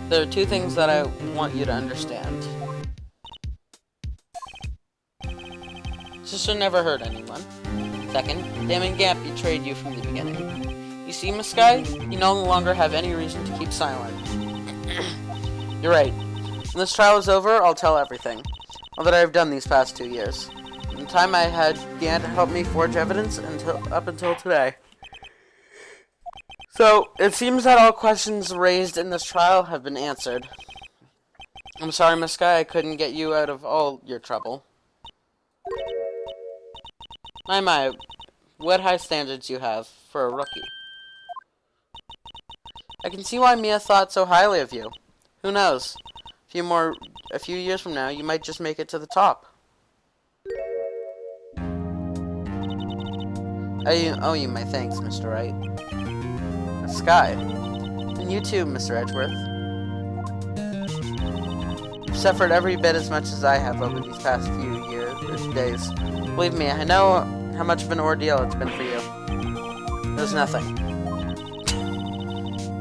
There are two things that I want you to understand. Sister never hurt anyone. Second, Damon Gant betrayed you from the beginning. You see, Miss Sky, you no longer have any reason to keep silent. You're right. When this trial is over, I'll tell everything. All that I've done these past 2 years. In the time I had Gant help me forge evidence up until today. So, it seems that all questions raised in this trial have been answered. I'm sorry, Miss Sky, I couldn't get you out of all your trouble. My, what high standards you have for a rookie. I can see why Mia thought so highly of you. Who knows? A few years from now, you might just make it to the top. I owe you my thanks, Mr. Wright. Sky. And you too, Mr. Edgeworth. You've suffered every bit as much as I have over these past few days. Believe me, I know how much of an ordeal it's been for you. It was nothing.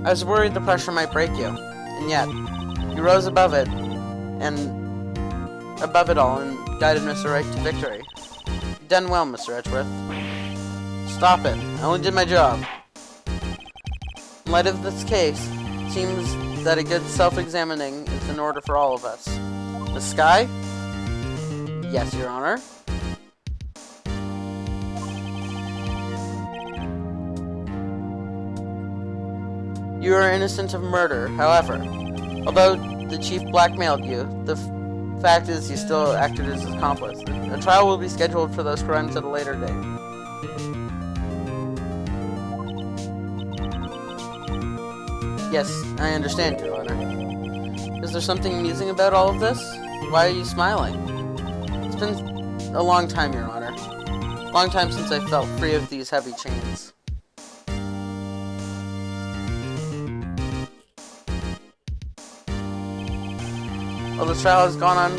I was worried the pressure might break you, and yet, you rose above it all and guided Mr. Wright to victory. You've done well, Mr. Edgeworth. Stop it. I only did my job. In light of this case, it seems that a good self-examining is in order for all of us. Miss Sky? Yes, Your Honor. You are innocent of murder, however. Although the chief blackmailed you, the fact is you still acted as his accomplice. A trial will be scheduled for those crimes at a later date. Yes, I understand, Your Honor. Is there something amusing about all of this? Why are you smiling? It's been a long time, Your Honor. A long time since I felt free of these heavy chains. Well, this trial has gone on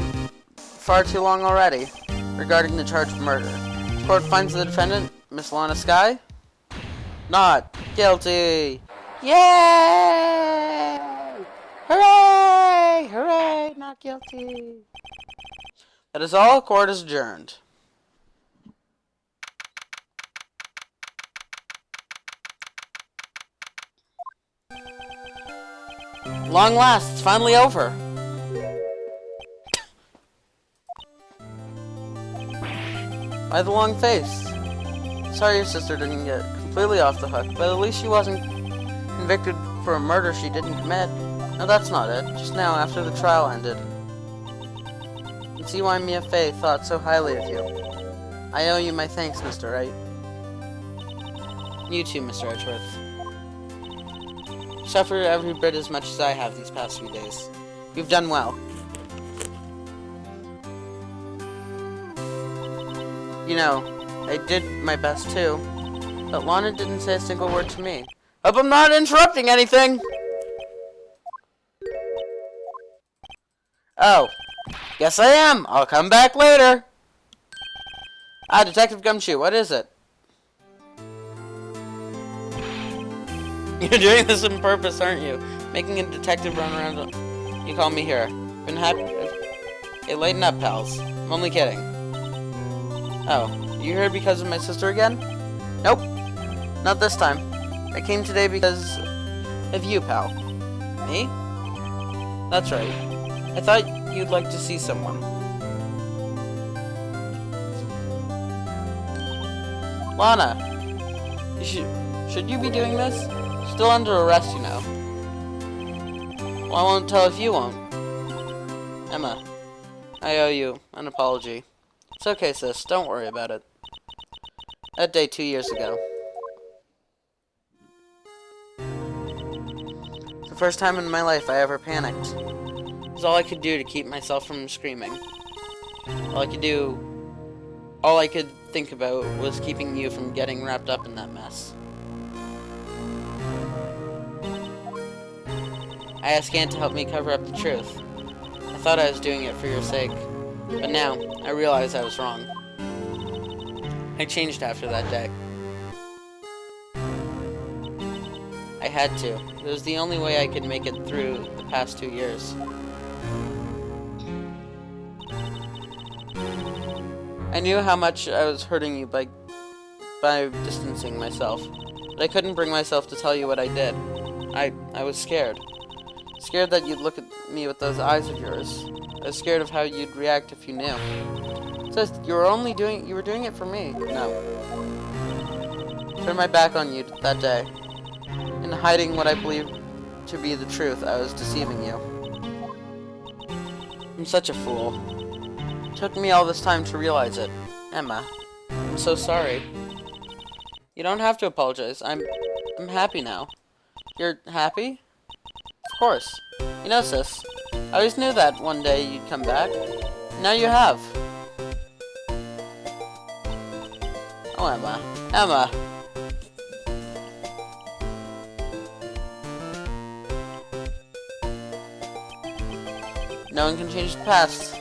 far too long already, regarding the charge of murder. The court finds the defendant, Miss Lana Sky, not guilty. Yay! Hooray! Hooray! Not guilty. That is all. Court is adjourned. Long last, it's finally over. Why the long face? Sorry your sister didn't get completely off the hook, but at least she wasn't convicted for a murder she didn't commit. No, that's not it. Just now, after the trial ended. You can see why Mia Fey thought so highly of you. I owe you my thanks, Mr. Wright. You too, Mr. Edgeworth. You suffered every bit as much as I have these past few days. You've done well. You know, I did my best too, but Lana didn't say a single word to me. Hope I'm not interrupting anything! Oh, yes I am! I'll come back later! Ah, Detective Gumshoe, what is it? You're doing this on purpose, aren't you? Making a detective run around. You call me here. Been happy. Hey, lighten up, pals. I'm only kidding. Oh, you here because of my sister again? Nope. Not this time. I came today because of you, pal. Me? That's right. I thought you'd like to see someone. Lana! Should you be doing this? Still under arrest, you know. Well, I won't tell if you won't. Emma, I owe you an apology. It's okay, sis. Don't worry about it. That day 2 years ago. It's the first time in my life I ever panicked. It was all I could do to keep myself from screaming. All I could think about was keeping you from getting wrapped up in that mess. I asked Gant to help me cover up the truth. I thought I was doing it for your sake, but now I realize I was wrong. I changed after that day. I had to. It was the only way I could make it through the past 2 years. I knew how much I was hurting you by distancing myself, but I couldn't bring myself to tell you what I did. I was scared. Scared that you'd look at me with those eyes of yours. I was scared of how you'd react if you knew. It says you were doing it for me. No. Turned my back on you that day. In hiding what I believed to be the truth, I was deceiving you. I'm such a fool. It took me all this time to realize it. Emma, I'm so sorry. You don't have to apologize. I'm happy now. You're happy? Of course. You know, sis, I always knew that one day you'd come back. Now you have. Oh, Emma. Emma! No one can change the past.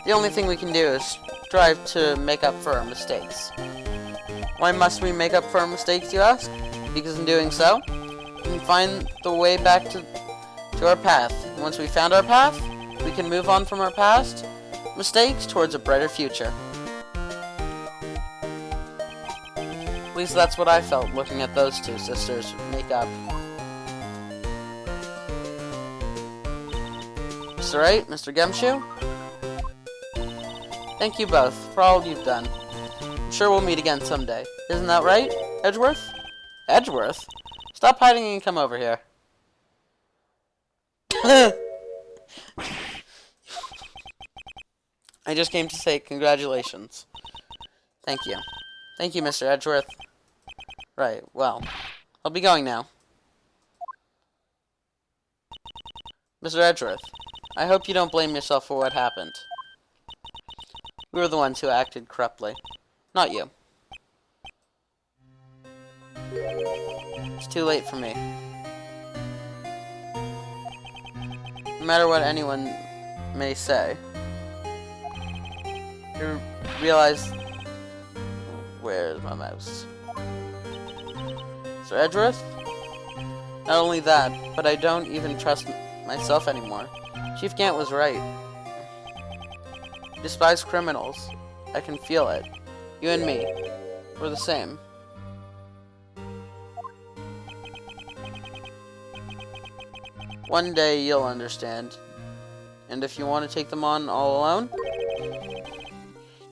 The only thing we can do is strive to make up for our mistakes. Why must we make up for our mistakes, you ask? Because in doing so, we can find the way back to our path. And once we found our path, we can move on from our past mistakes towards a brighter future. At least that's what I felt looking at those two sisters make up. Mr. Wright, Mr. Gumshoe? Thank you both for all you've done. I'm sure we'll meet again someday. Isn't that right, Edgeworth? Edgeworth? Stop hiding and come over here. I just came to say congratulations. Thank you. Thank you, Mr. Edgeworth. Right, well, I'll be going now. Mr. Edgeworth, I hope you don't blame yourself for what happened. We were the ones who acted corruptly, not you. It's too late for me. No matter what anyone may say, you realize... Where's my mouse? Sir Edgeworth? Not only that, but I don't even trust myself anymore. Chief Gant was right. You despise criminals. I can feel it. You and me, we're the same. One day you'll understand. And if you want to take them on all alone,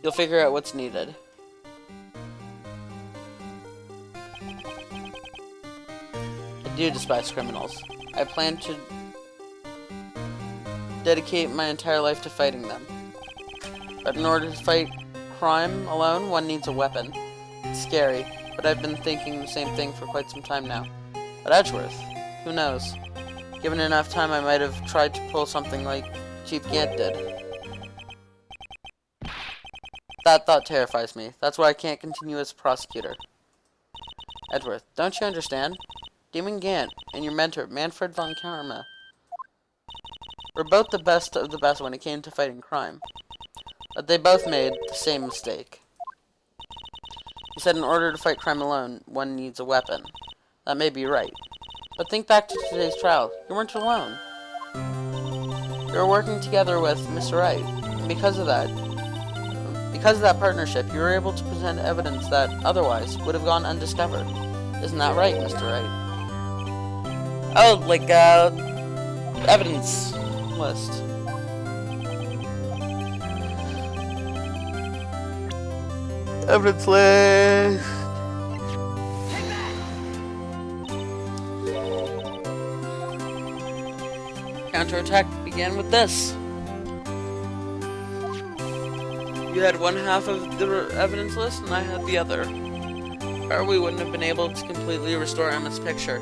you'll figure out what's needed. I do despise criminals. I plan to dedicate my entire life to fighting them. But in order to fight crime alone, one needs a weapon. It's scary, but I've been thinking the same thing for quite some time now. But Edgeworth, who knows? Given enough time, I might have tried to pull something like Chief Gant did. That thought terrifies me. That's why I can't continue as a prosecutor. Edgeworth, don't you understand? Demon Gant and your mentor, Manfred von Karma, were both the best of the best when it came to fighting crime. But they both made the same mistake. You said in order to fight crime alone, one needs a weapon. That may be right. But think back to today's trial. You weren't alone. You were working together with Mr. Wright. And because of that partnership, you were able to present evidence that otherwise would have gone undiscovered. Isn't that right, Mr. Wright? Oh, like, evidence list. Evidence list. Counterattack began with this. You had one half of the evidence list, and I had the other. Or we wouldn't have been able to completely restore Emma's picture.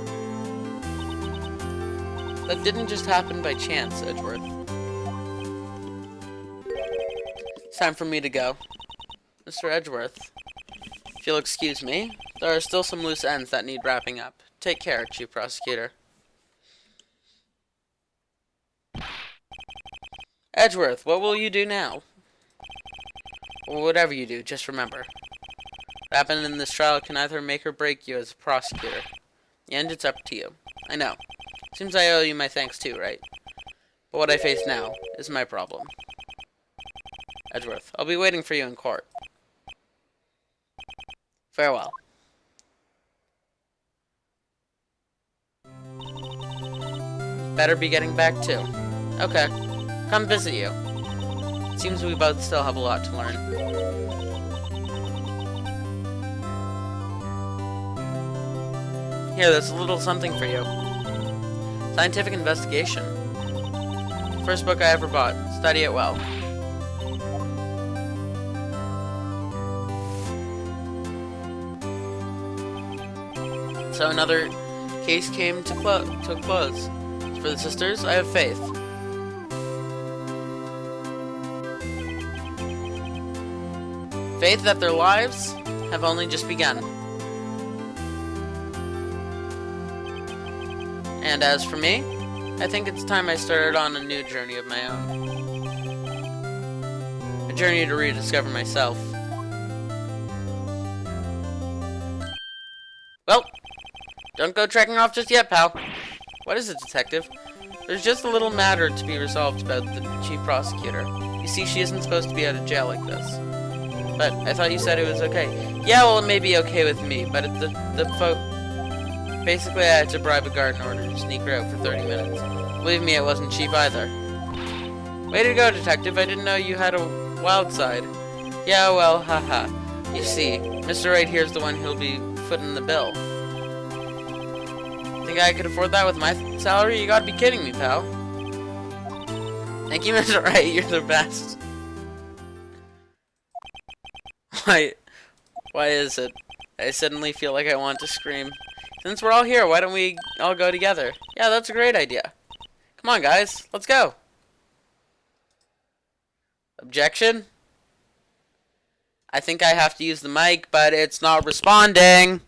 That didn't just happen by chance, Edgeworth. It's time for me to go. Mr. Edgeworth, if you'll excuse me, there are still some loose ends that need wrapping up. Take care, Chief Prosecutor. Edgeworth, what will you do now? Or whatever you do, just remember. What happened in this trial can either make or break you as a prosecutor. And it's up to you. I know. Seems I owe you my thanks too, right? But what I face now is my problem. Edgeworth, I'll be waiting for you in court. Farewell. Better be getting back too. Okay. Come visit you. Seems we both still have a lot to learn. Here, there's a little something for you. Scientific investigation. First book I ever bought. Study it well. So another case came to a close. For the sisters, I have faith. Faith that their lives have only just begun. And as for me, I think it's time I started on a new journey of my own. A journey to rediscover myself. Well, don't go trekking off just yet, pal. What is it, detective? There's just a little matter to be resolved about the chief prosecutor. You see, she isn't supposed to be out of jail like this. But I thought you said it was okay. Yeah, well, it may be okay with me, but basically I had to bribe a guard in order to sneak her out for 30 minutes. Believe me, it wasn't cheap either. Way to go, detective. I didn't know you had a wild side. Yeah, well, haha. You see, Mr. Wright here's the one who'll be footing the bill. Think I could afford that with my salary? You gotta be kidding me, pal. Thank you, Mr. Wright. You're the best. Why is it? I suddenly feel like I want to scream. Since we're all here, why don't we all go together? Yeah, that's a great idea. Come on, guys. Let's go. Objection? I think I have to use the mic, but it's not responding.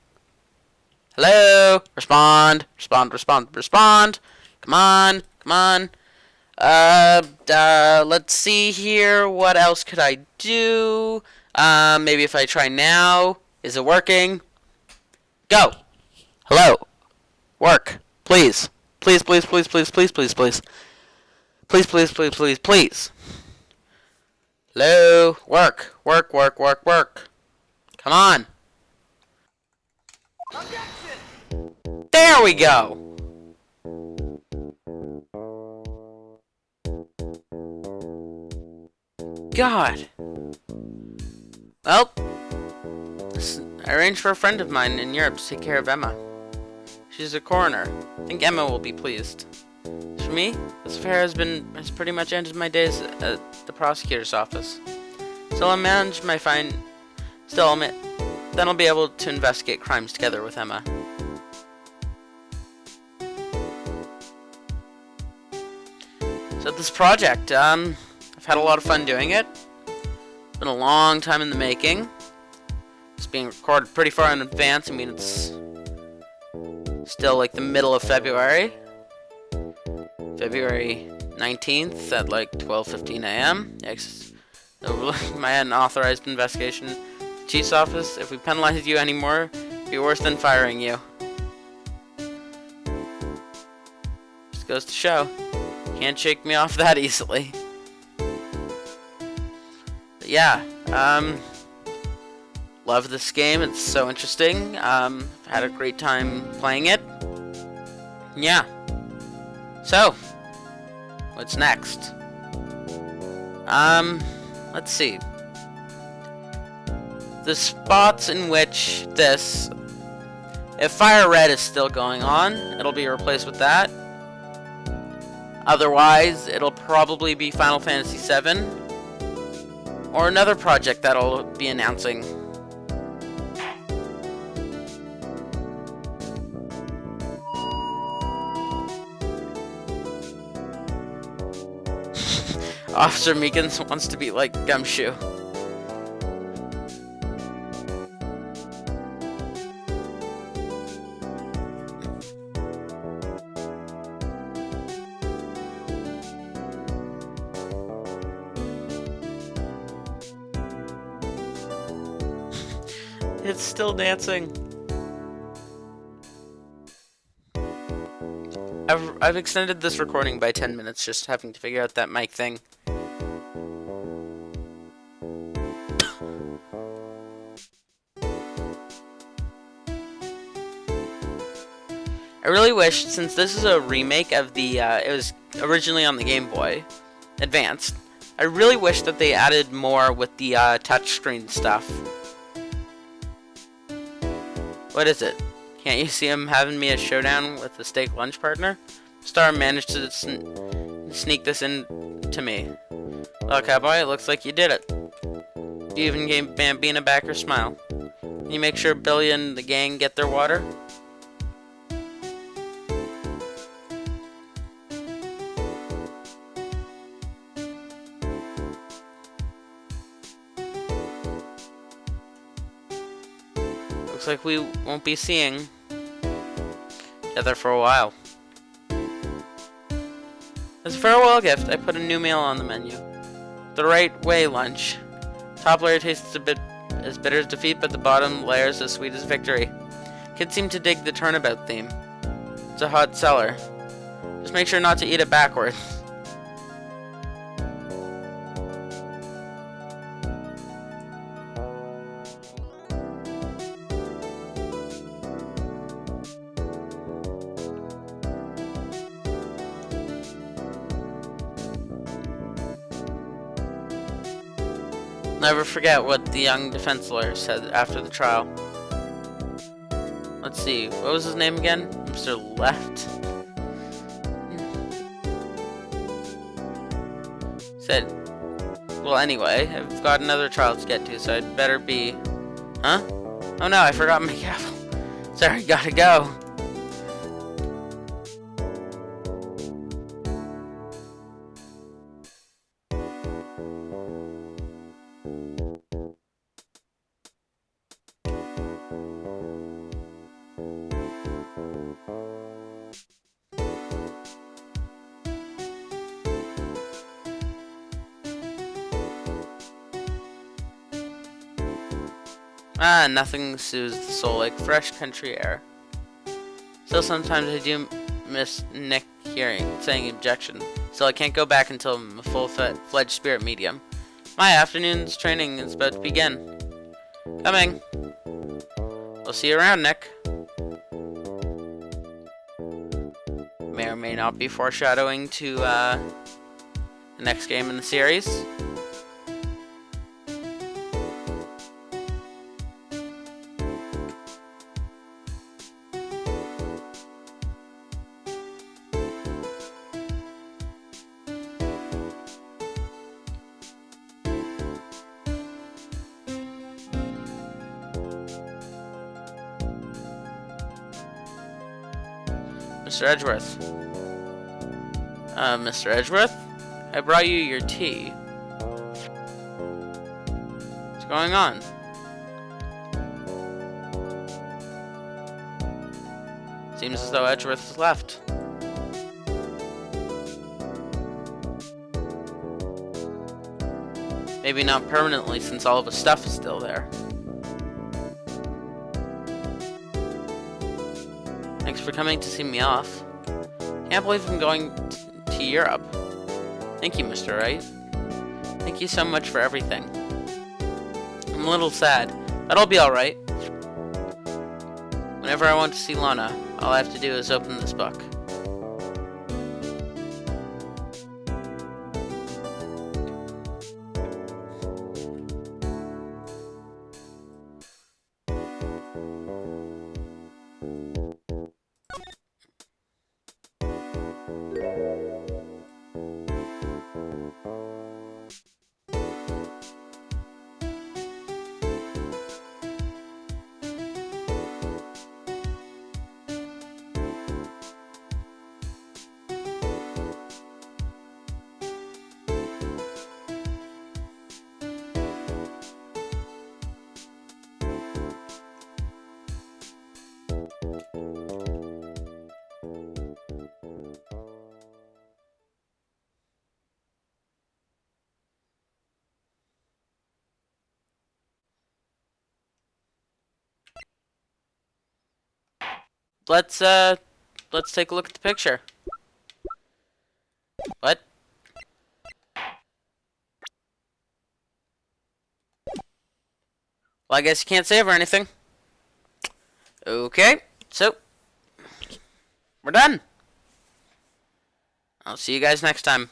Hello? Respond. Respond, respond, respond. Come on. Come on. Let's see here. What else could I do? Maybe if I try now. Is it working? Go. Hello. Work. Please. Please, please, please, please, please, please, please. Please, please, please, please, please. Hello. Work. Work, work, work, work. Come on. There we go. God. Well, I arranged for a friend of mine in Europe to take care of Emma. She's a coroner. I think Emma will be pleased. As for me, this affair has pretty much ended my days at the prosecutor's office. Still, then I'll be able to investigate crimes together with Emma. So this project, I've had a lot of fun doing it. It's been a long time in the making. It's being recorded pretty far in advance. I mean, it's still like the middle of February. February 19th at like 12:15 a.m. My unauthorized investigation. Chief's office, if we penalize you anymore, it'd be worse than firing you. Just goes to show. Can't shake me off that easily. But yeah, love this game. It's so interesting. Had a great time playing it. Yeah. So, what's next? Let's see. The spots in which if Fire Red is still going on, it'll be replaced with that. Otherwise, it'll probably be Final Fantasy VII, or another project that I'll be announcing. Officer Meekins wants to be like Gumshoe. It's still dancing. I've extended this recording by 10 minutes just having to figure out that mic thing. I really wish, since this is a remake of the, it was originally on the Game Boy Advanced, I really wish that they added more with the touchscreen stuff. What is it? Can't you see him having me a showdown with a steak lunch partner? Star managed to sneak this in to me. Well, cowboy, it looks like you did it. You even gave Bambina back her smile. Can you make sure Billy and the gang get their water? Looks like we won't be seeing each other for a while. As a farewell gift, I put a new meal on the menu. The Right Way lunch. Top layer tastes a bit as bitter as defeat, but the bottom layer is as sweet as victory. Kids seem to dig the turnabout theme. It's a hot seller. Just make sure not to eat it backwards. Never forget what the young defense lawyer said after the trial. Let's see, what was his name again? Mr. Left? Said, well, anyway, I've got another trial to get to, so I'd better be... Huh? Oh no, I forgot my gavel. Sorry, gotta go. Nothing soothes the soul like fresh country air. Still, sometimes I do miss Nick saying objection. Still, I can't go back until I'm a full-fledged spirit medium. My afternoon's training is about to begin. Coming. We'll see you around, Nick. May or may not be foreshadowing to the next game in the series. Mr. Edgeworth. Mr. Edgeworth? I brought you your tea. What's going on? Seems as though Edgeworth has left. Maybe not permanently, since all of his stuff is still there. Thanks for coming to see me off. Can't believe I'm going to Europe. Thank you, Mr. Wright. Thank you so much for everything. I'm a little sad. That'll be alright. Whenever I want to see Lana, all I have to do is open this book. Let's take a look at the picture. What? Well, I guess you can't save or anything. Okay, so we're done. I'll see you guys next time.